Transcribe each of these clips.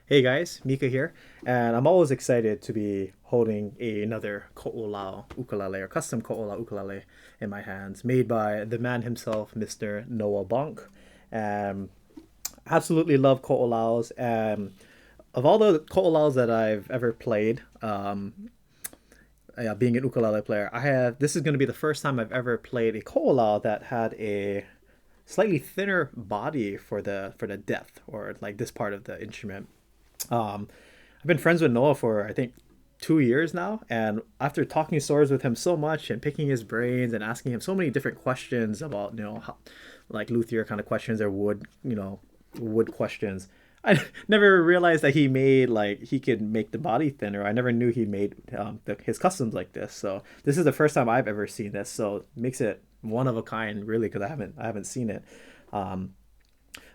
Hey guys, Mika here, and I'm always excited to be holding another ko'olau ukulele or custom ko'olau ukulele in my hands, made by the man himself, Mr. Noah Bonk. Um, Absolutely love ko'olaus, and of all the ko'olaus that I've ever played, being an ukulele player, I have this is going to be the first time I've ever played a ko'olau that had a slightly thinner body for the depth or like this part of the instrument. Um, I've been friends with Noah for I think 2 years now, and after talking swords with him so much and picking his brains and asking him so many different questions about like luthier kind of questions or wood questions, I never realized that he could make the body thinner. I never knew he made his customs like this. So this is the first time I've ever seen this. So it makes it one of a kind, really, because I haven't seen it. Um,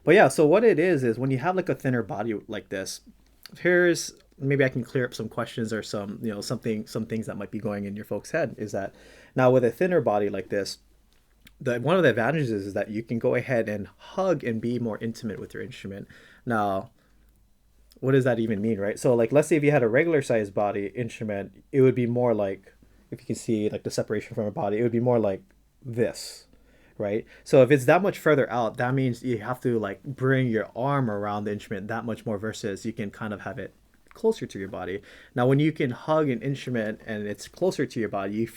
but yeah, so what it is when you have like a thinner body like this, here's maybe I can clear up some questions or some things that might be going in your folks' head is that now with a thinner body like this, the one of the advantages is that you can go ahead and hug and be more intimate with your instrument. Now, what does that even mean, right? So like let's say if you had a regular sized body instrument, it would be more like if you can see like the separation from a body, it would be more like this, right? So if it's that much further out, that means you have to like bring your arm around the instrument that much more versus you can kind of have it closer to your body. Now, when you can hug an instrument and it's closer to your body, it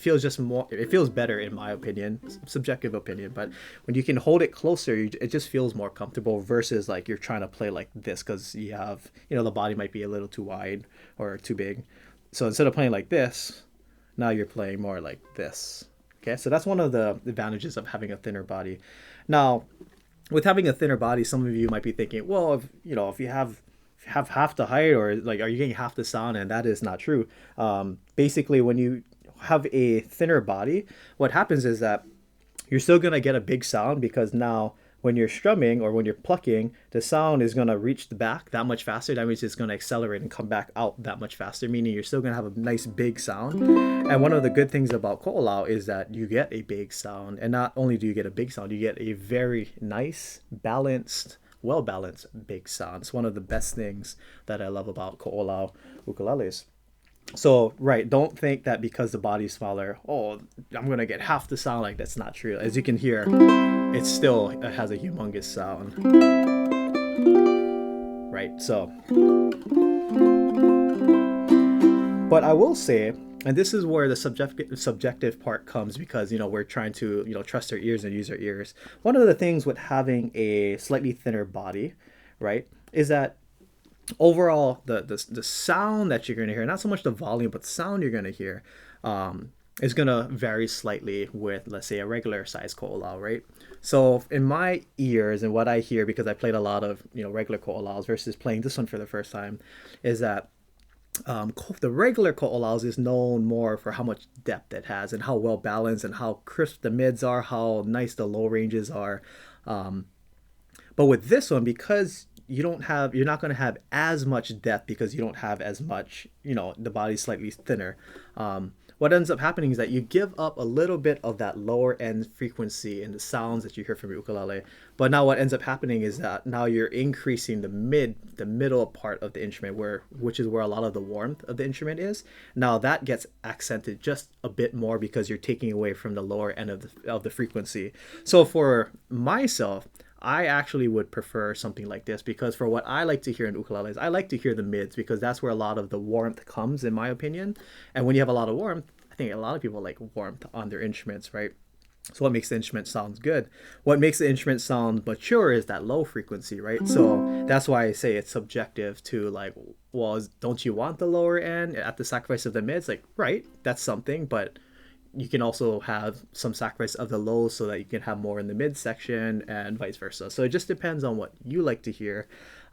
feels better in my opinion, subjective opinion, but when you can hold it closer, it just feels more comfortable versus like you're trying to play like this because you have, the body might be a little too wide or too big. So instead of playing like this, now you're playing more like this. Okay, so that's one of the advantages of having a thinner body. Now, with having a thinner body, some of you might be thinking, well, if you have half the height, or like, are you getting half the sound? And that is not true. Basically, when you have a thinner body, what happens is that you're still gonna get a big sound because now when you're strumming or when you're plucking, the sound is gonna reach the back that much faster. That means it's gonna accelerate and come back out that much faster, meaning you're still gonna have a nice big sound. And one of the good things about ko'olau is that you get a big sound, and not only do you get a big sound, you get a very nice, balanced, well balanced big sound. It's one of the best things that I love about ko'olau ukuleles. So, right, don't think that because the body's smaller, oh, I'm gonna get half the sound. Like that's not true. As you can hear, it has a humongous sound, right? So, but I will say, and this is where the subjective part comes because we're trying to trust our ears and use our ears. One of the things with having a slightly thinner body, right, is that overall the sound that you're going to hear, not so much the volume but the sound you're going to hear, is going to vary slightly with, let's say, a regular size ko'olau, right? So in my ears and what I hear, because I played a lot of regular ko'olaus versus playing this one for the first time, is that the regular ko'olaus is known more for how much depth it has and how well balanced and how crisp the mids are, how nice the low ranges are. um, but with this one, because you're not going to have as much depth because you don't have as much, the body's slightly thinner. What ends up happening is that you give up a little bit of that lower end frequency in the sounds that you hear from your ukulele. But now what ends up happening is that now you're increasing the middle part of the instrument, which is where a lot of the warmth of the instrument is. Now that gets accented just a bit more because you're taking away from the lower end of the frequency. So for myself, I actually would prefer something like this because for what I like to hear in ukuleles, I like to hear the mids because that's where a lot of the warmth comes, in my opinion. And when you have a lot of warmth, I think a lot of people like warmth on their instruments, right? So what makes the instrument sound good? What makes the instrument sound mature is that low frequency, right? So that's why I say it's subjective to like, well, don't you want the lower end at the sacrifice of the mids? Like, right, that's something, but you can also have some sacrifice of the lows so that you can have more in the mid section and vice versa. So it just depends on what you like to hear.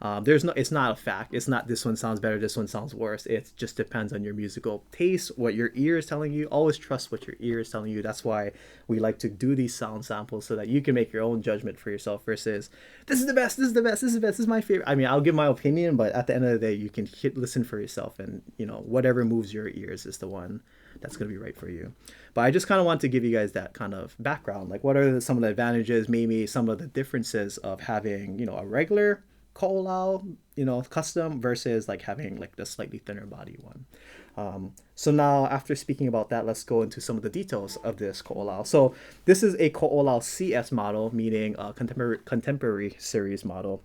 It's not a fact. It's not this one sounds better, this one sounds worse. It just depends on your musical taste, what your ear is telling you. Always trust what your ear is telling you. That's why we like to do these sound samples so that you can make your own judgment for yourself versus this is the best, this is the best, this is the best, this is my favorite. I mean, I'll give my opinion, but at the end of the day, you can listen for yourself, and whatever moves your ears is the one that's going to be right for you. But I just kind of want to give you guys that kind of background. Like, what are some of the advantages, maybe some of the differences of having, a regular ko'olau, custom versus like having like the slightly thinner body one. So now, after speaking about that, let's go into some of the details of this ko'olau. So this is a ko'olau CS model, meaning a contemporary series model.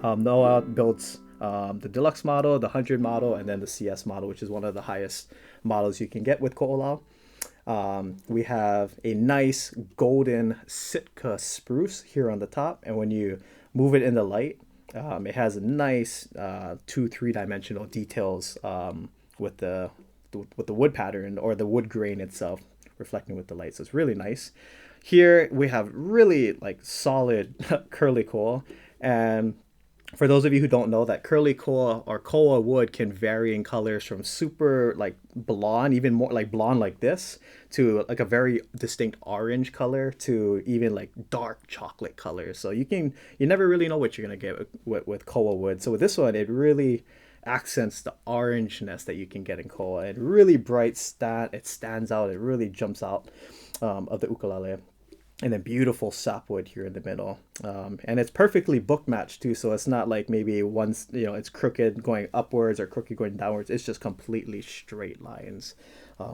Noah builds the deluxe model, the 100 model, and then the CS model, which is one of the highest models you can get with ko'olau. We have a nice golden Sitka spruce here on the top, and when you move it in the light, it has a nice 2 3 dimensional details with the wood pattern or the wood grain itself reflecting with the light. So it's really nice. Here we have really like solid curly coal, and for those of you who don't know, that curly koa or koa wood can vary in colors from super like blonde, even more like blonde like this, to like a very distinct orange color, to even like dark chocolate colors. So you never really know what you're gonna get with koa wood. So with this one, it really accents the orangeness that you can get in koa. It really it stands out, it really jumps out of the ukulele. And then beautiful sapwood here in the middle, and it's perfectly book matched too, so it's not like maybe once it's crooked going upwards or crooked going downwards. It's just completely straight lines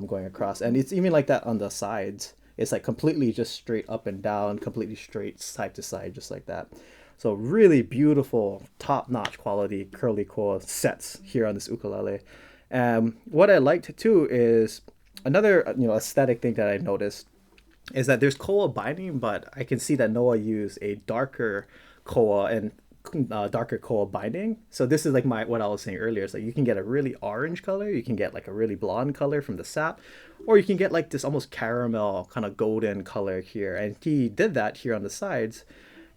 going across, and it's even like that on the sides. It's like completely just straight up and down, completely straight side to side, just like that. So really beautiful, top-notch quality curly core sets here on this ukulele. What I liked too is another aesthetic thing that I noticed is that there's koa binding, but I can see that Noah used a darker koa and darker koa binding. So this is like what I was saying earlier. It's like you can get a really orange color, you can get like a really blonde color from the sap, or you can get like this almost caramel kind of golden color here. And he did that here on the sides.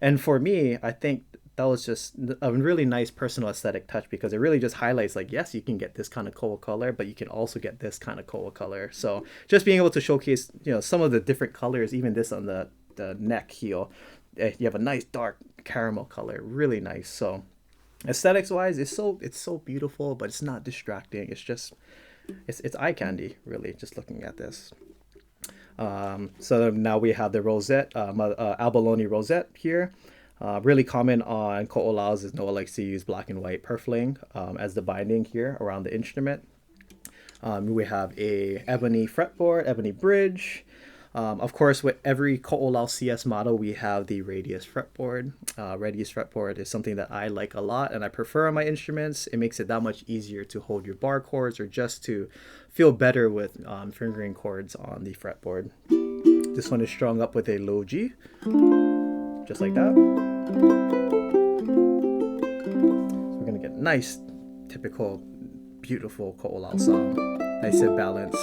And for me, I think that was just a really nice personal aesthetic touch, because it really just highlights like, yes, you can get this kind of koa color, but you can also get this kind of koa color. So just being able to showcase some of the different colors, even this on the neck heel, you have a nice dark caramel color, really nice. So aesthetics wise, it's so beautiful, but it's not distracting. It's eye candy, really, just looking at this. So now we have the rosette, abalone rosette here. Really common on ko'olaus is Noah likes to use black and white purfling as the binding here around the instrument. We have a ebony fretboard, ebony bridge. Of course, with every ko'olau CS model, we have the radius fretboard. Radius fretboard is something that I like a lot and I prefer on my instruments. It makes it that much easier to hold your bar chords, or just to feel better with fingering chords on the fretboard. This one is strung up with a low G, just like that. So we're gonna get nice, typical, beautiful ko'olau sound. Nice and balance,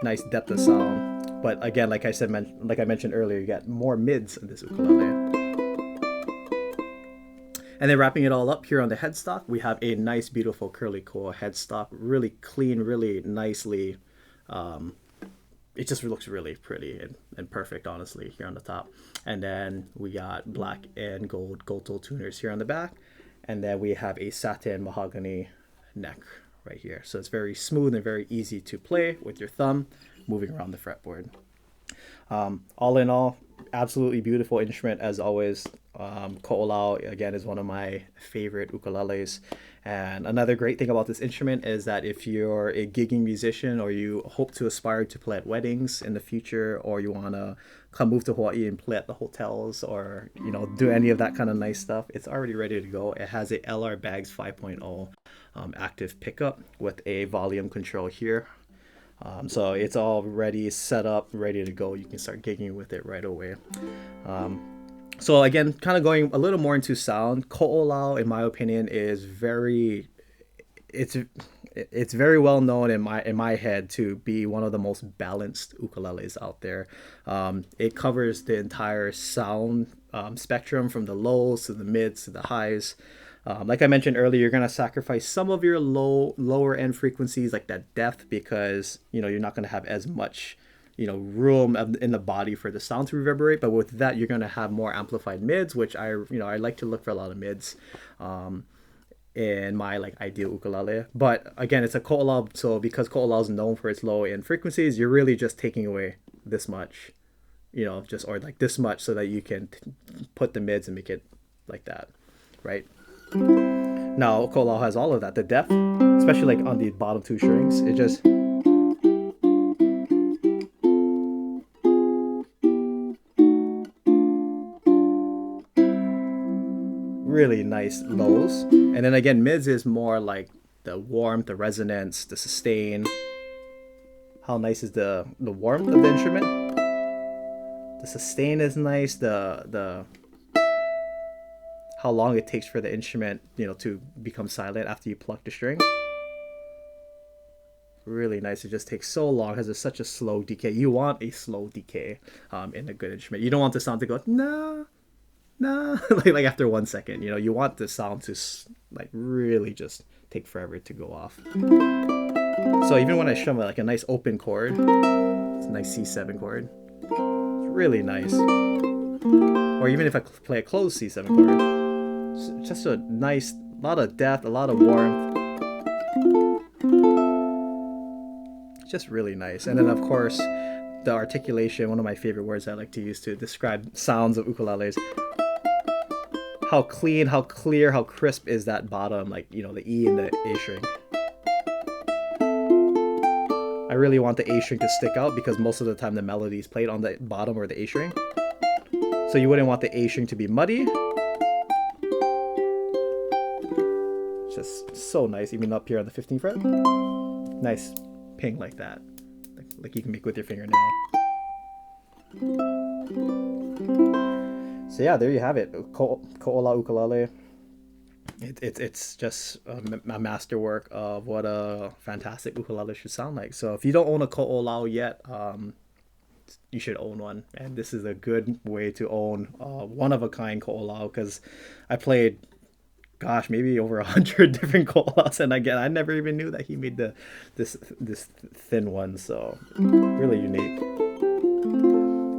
nice depth of sound. But again, like I mentioned earlier, you get more mids in this ukulele. And then wrapping it all up here on the headstock, we have a nice, beautiful curly koa headstock, really clean, really nicely. It just looks really pretty and perfect, honestly, here on the top. And then we got black and gold toe tuners here on the back. And then we have a satin mahogany neck right here. So it's very smooth and very easy to play with your thumb moving around the fretboard. All in all, absolutely beautiful instrument as always. Ko'olau, again, is one of my favorite ukuleles. And another great thing about this instrument is that if you're a gigging musician, or you hope to aspire to play at weddings in the future, or you want to move to Hawaii and play at the hotels, or do any of that kind of nice stuff, it's already ready to go. It has a LR Baggs 5.0 active pickup with a volume control here. So it's all ready, set up, ready to go. You can start gigging with it right away. So again, kind of going a little more into sound, ko'olau, in my opinion, is it's very well known in my head to be one of the most balanced ukuleles out there. It covers the entire sound spectrum, from the lows to the mids to the highs. Like I mentioned earlier, you're gonna sacrifice some of your lower end frequencies, like that depth, because you're not gonna have as much room in the body for the sound to reverberate. But with that, you're gonna have more amplified mids, which I like to look for a lot of mids in my like ideal ukulele. But again, it's a ko'olau, so because ko'olau is known for its low end frequencies, you're really just taking away this much, or like this much, so that you can put the mids and make it like that. right? Now, ukulele has all of that. The depth, especially like on the bottom two strings, it just really nice lows. And then again, mids is more like the warmth, the resonance, the sustain. How nice is the warmth of the instrument? The sustain is nice. The how long it takes for the instrument, to become silent after you pluck the string. Really nice. It just takes so long because it's such a slow decay. You want a slow decay in a good instrument. You don't want the sound to go nah, nah, like after 1 second. You want the sound to like really just take forever to go off. So even when I strum like a nice open chord, it's a nice C7 chord. It's really nice. Or even if I play a closed C7 chord, it's just a nice, lot of depth, a lot of warmth. It's just really nice. And then of course, the articulation, one of my favorite words I like to use to describe sounds of ukuleles. How clean, how clear, how crisp is that bottom, like, the E and the A string. I really want the A string to stick out because most of the time the melody is played on the bottom or the A string. So you wouldn't want the A string to be muddy. Just so nice, even up here on the 15th fret. Nice ping like that. Like you can make with your fingernail. So yeah, there you have it. Ko'olau ukulele. It's just a masterwork of what a fantastic ukulele should sound like. So if you don't own a ko'olau yet, you should own one. And this is a good way to own one-of-a-kind ko'olau because I played, gosh, maybe over 100 different ko'olaus, and again, I never even knew that he made this thin one. So really unique.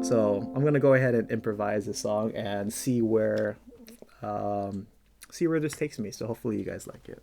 So I'm gonna go ahead and improvise this song and see where this takes me. So hopefully you guys like it.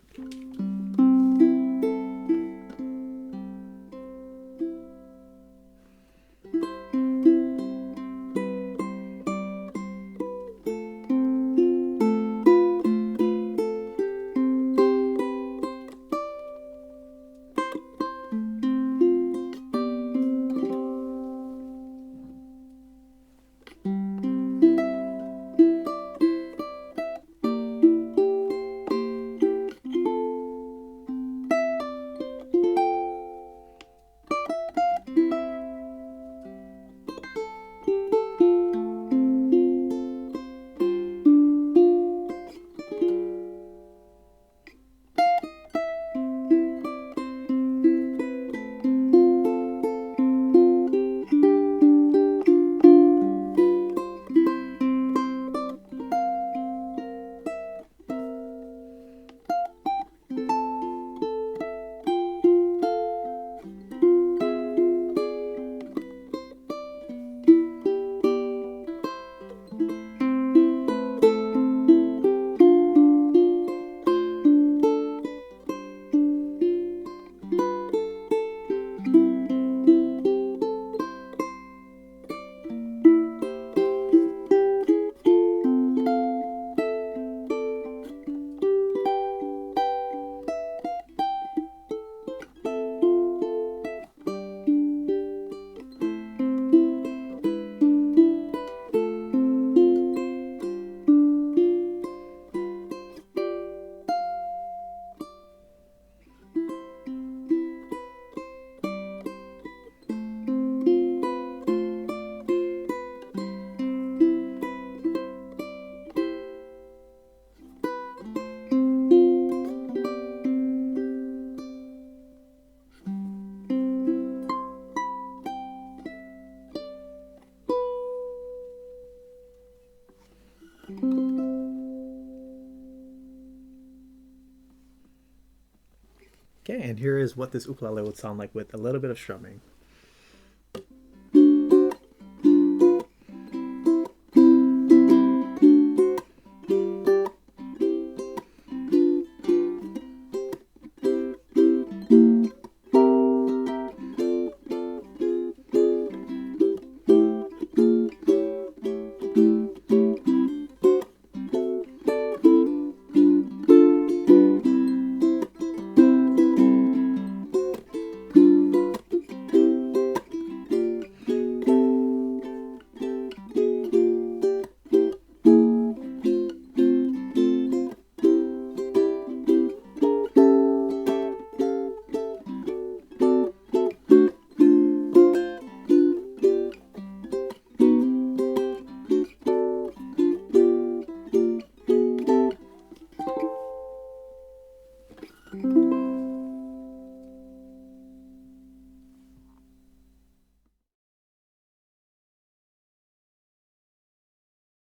Okay, and here is what this ukulele would sound like with a little bit of strumming.